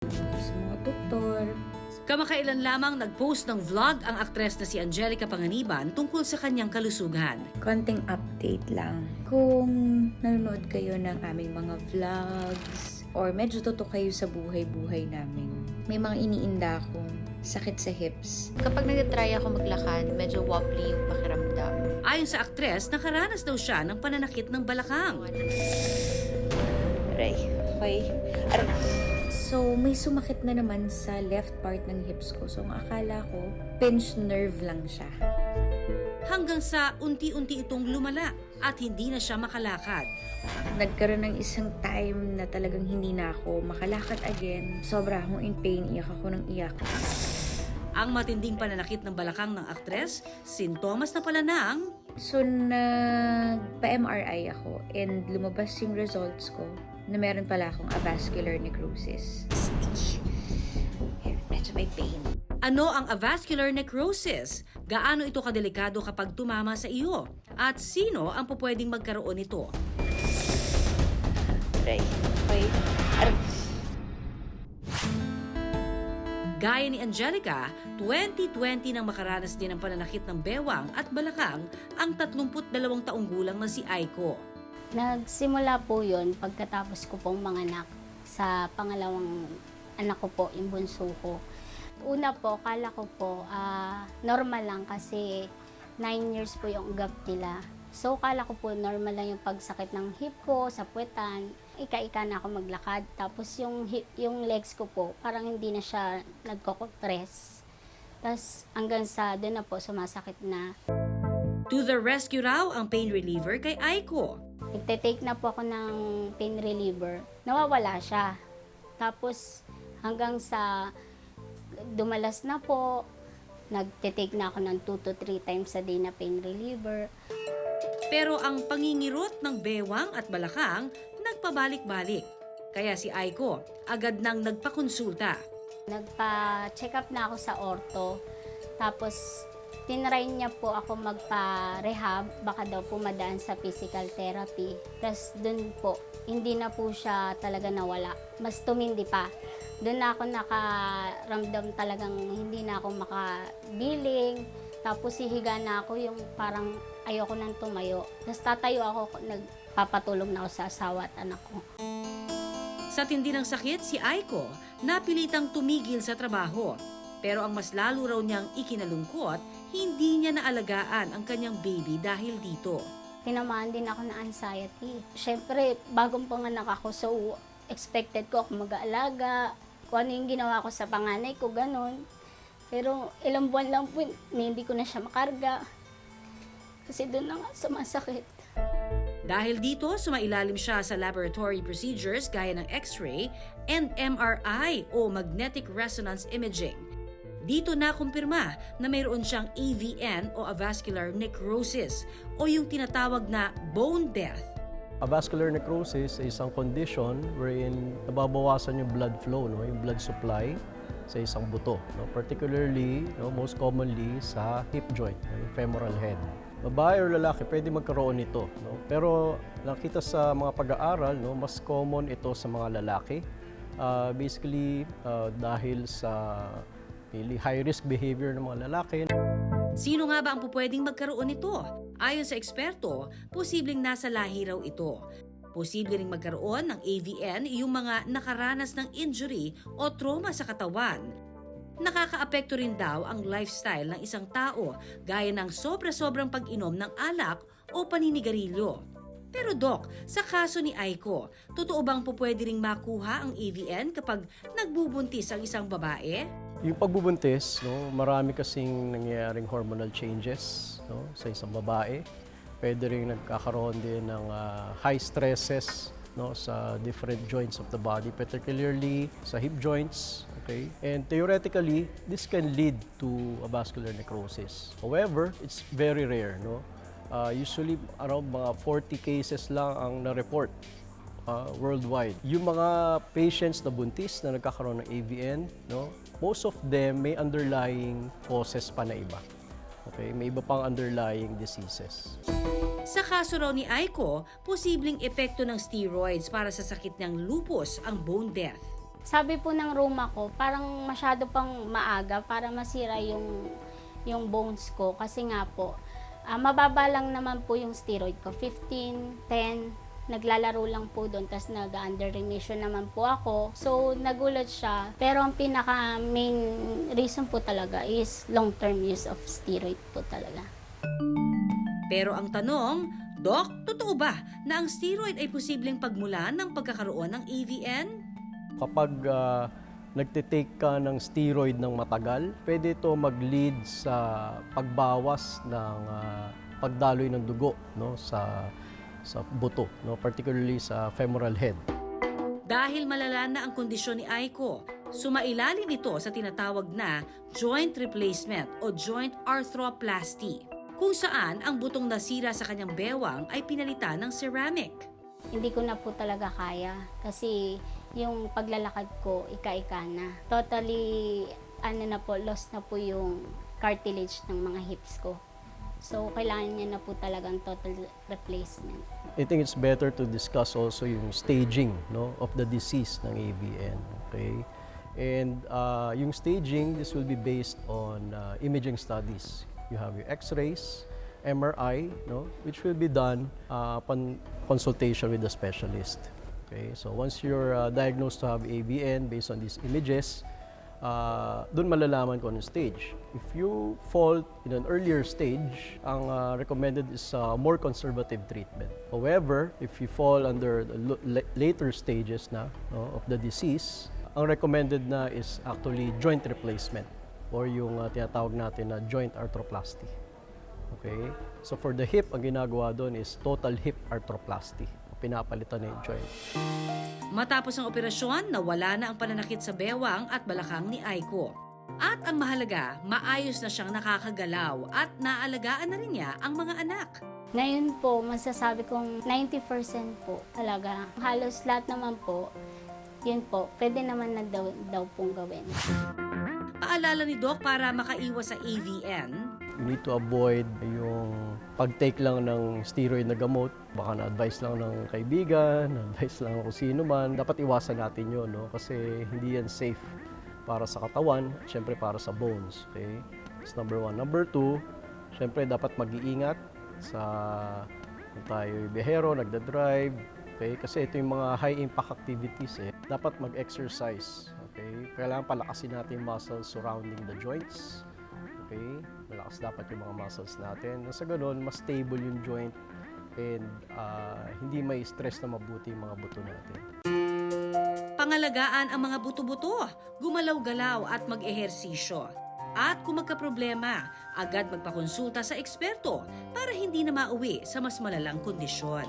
Sa mga doktor. Kamakailan lamang nag-post ng vlog ang aktres na si Angelica Panganiban tungkol sa kanyang kalusugan. Konting update lang. Kung nanonood kayo ng aming mga vlogs or medyo totoo kayo sa buhay-buhay namin, may mga iniinda akong sakit sa hips. Kapag nag-try ako maglakad, medyo wobbly yung pakiramdam. Ayon sa aktres, nakaranas daw siya ng pananakit ng balakang. Aray, okay. Aray. So, may sumakit na naman sa left part ng hips ko. So, ang akala ko, pinched nerve lang siya. Hanggang sa unti-unti itong lumala at hindi na siya makalakad. Nagkaroon ng isang time na talagang hindi na ako makalakad again. Sobra akong in pain, iyak ako ng iyak. Ang matinding pananakit ng balakang ng aktres, sintomas na pala ng So, nagpa-MRI ako and lumabas yung results ko na meron pala akong avascular necrosis. Medyo may pain. ano ang avascular necrosis, gaano ito kadelikado kapag tumama sa iyo, at sino ang pupwedeng magkaroon nito. Aray, okay. Aray. Gaya ni Angelica, 2020 nang makaranas din ng pananakit ng bewang at balakang ang 32 taong gulang na si Aiko. Nagsimula po yun pagkatapos ko pong manganak sa pangalawang anak ko po, yung bunso ko. Una po, kala ko po normal lang kasi 9 years po yung gap nila. So kala ko po normal lang yung pagsakit ng hip ko, sa puwetan. Ika-ika na ako maglakad. Tapos yung legs ko po, parang hindi na siya nagko-compress. Tapos hanggang sa doon na po sumasakit na. To the rescue raw ang pain reliever kay Aiko. Nagte-take na po ako ng pain reliever. Nawawala siya. Tapos hanggang sa dumalas na po, nagte-take na ako ng 2 to 3 times a day na pain reliever. Pero ang pangingirot ng bewang at balakang nagpabalik-balik. Kaya si Aiko agad nang nagpakonsulta. Nagpa-check up na ako sa ortho. Tapos tinry niya po ako magpa-rehab, baka daw po madaan sa physical therapy. Tapos dun po, hindi na po siya talaga nawala. Mas tumindi pa. Doon na ako nakaramdam talagang hindi na ako makabiling. Tapos hihiga na ako yung parang ayoko nang tumayo. Tapos tatayo ako, nagpapatulong na ako sa asawa at anak ko. Sa tindi ng sakit, si Aiko napilitang tumigil sa trabaho. Pero ang mas lalo raw niyang ikinalungkot, hindi niya naalagaan ang kanyang baby dahil dito. Tinamaan din ako ng anxiety. Siyempre, bagong panganak ako, so expected ko ako mag-aalaga. Kung ano yung ginawa ko sa panganay ko, ganun. Pero ilang buwan lang po, hindi ko na siya makarga. Kasi doon na nga sumasakit. Dahil dito, sumailalim siya sa laboratory procedures gaya ng X-ray and MRI o magnetic resonance imaging. Dito nakumpirma na mayroon siyang AVN o avascular necrosis o yung tinatawag na bone death. Avascular necrosis ay isang condition wherein nababawasan yung blood flow, yung blood supply sa isang buto. Particularly, most commonly sa hip joint, yung femoral head. Babae o lalaki, pwede magkaroon nito. Pero nakita sa mga pag-aaral, mas common ito sa mga lalaki. Basically, dahil sa high-risk behavior ng mga lalaki. Sino nga ba ang pupwedeng magkaroon nito? Ayon sa eksperto, posibleng nasa lahi raw ito. Posible ring magkaroon ng AVN yung mga nakaranas ng injury o trauma sa katawan. Nakakaapekto rin daw ang lifestyle ng isang tao gaya ng sobra-sobrang pag-inom ng alak o paninigarilyo. Pero Doc, sa kaso ni Aiko, totoo bang pupwede ring makuha ang AVN kapag nagbubuntis ang isang babae? Yung pagbubuntis, marami kasing nangyayaring hormonal changes sa isang babae. Pwede rin nagkakaroon din ng high stresses sa different joints of the body, particularly sa hip joints. Okay? And theoretically, this can lead to avascular necrosis. However, it's very rare. Usually, around mga 40 cases lang ang na-report worldwide. Yung mga patients na buntis na nagkakaroon ng AVN, most of them may underlying causes pa na iba. Okay? May iba pang underlying diseases. Sa kaso raw ni Aiko, posibleng epekto ng steroids para sa sakit ng lupus ang bone death. Sabi po ng Roma ko, parang masyado pang maaga para masira yung bones ko. Kasi nga po, mababa lang naman po yung steroid ko. 15, 10, naglalaro lang po doon. Tapos nag-under remission naman po ako. So, nagulat siya. Pero ang pinaka main reason po talaga is long-term use of steroid po talaga. Pero ang tanong, Doc, totoo ba na ang steroid ay posibleng pagmulan ng pagkakaroon ng AVN? Kapag nagtitake ka ng steroid ng matagal, pwede ito mag-lead sa pagbawas ng pagdaloy ng dugo, no, sa buto, no, particularly sa femoral head. Dahil malala na ang kondisyon ni Aiko, sumailalim ito sa tinatawag na joint replacement o joint arthroplasty, kung saan ang butong nasira sa kanyang bewang ay pinalitan ng ceramic. Hindi ko na po talaga kaya kasi yung paglalakad ko, ika-ika na. Totally, lost na po yung cartilage ng mga hips ko. So, kailangan niya na po talagang total replacement. I think it's better to discuss also yung staging, no, of the disease ng AVN. Okay? And yung staging, this will be based on imaging studies. You have your X-rays, MRI, no, which will be done upon consultation with the specialist. Okay? So once you're diagnosed to have AVN based on these images, doon malalaman kung anong stage. If you fall in an earlier stage, ang recommended is more conservative treatment. However, if you fall under the later stages na, no, of the disease, ang recommended na is actually joint replacement or yung tinatawag natin na joint arthroplasty. Okay? So for the hip, ang ginagawa doon is total hip arthroplasty. Pinapalitan na yung joint. Matapos ang operasyon, nawala na ang pananakit sa bewang at balakang ni Aiko. At ang mahalaga, maayos na siyang nakakagalaw at naalagaan na rin niya ang mga anak. Ngayon po, masasabi kong 90% po talaga. Halos lahat naman po, yun po, pwede naman na daw pong gawin. Paalala ni Doc para makaiwas sa AVN, You need to avoid yung pag-take lang ng steroid na gamot. Baka na-advise lang ng kaibigan, na-advise lang kung sino man. Dapat iwasan natin yun, no? Kasi hindi yan safe para sa katawan, syempre para sa bones. Okay? That's number one. Number two, syempre dapat mag-iingat sa kung tayo biyahero, nagda-drive. Okay? Kasi ito yung mga high-impact activities. Dapat mag-exercise. Okay? Kailangan palakasin natin yung muscles surrounding the joints. Okay? Malakas dapat yung mga muscles natin. Sa ganun, mas stable yung joint and hindi may stress na mabuti yung mga buto natin. pangalagaan ang mga buto-buto, gumalaw-galaw at mag-ehersisyo. At kung magkaproblema, agad magpakonsulta sa eksperto para hindi na mauwi sa mas malalang kondisyon.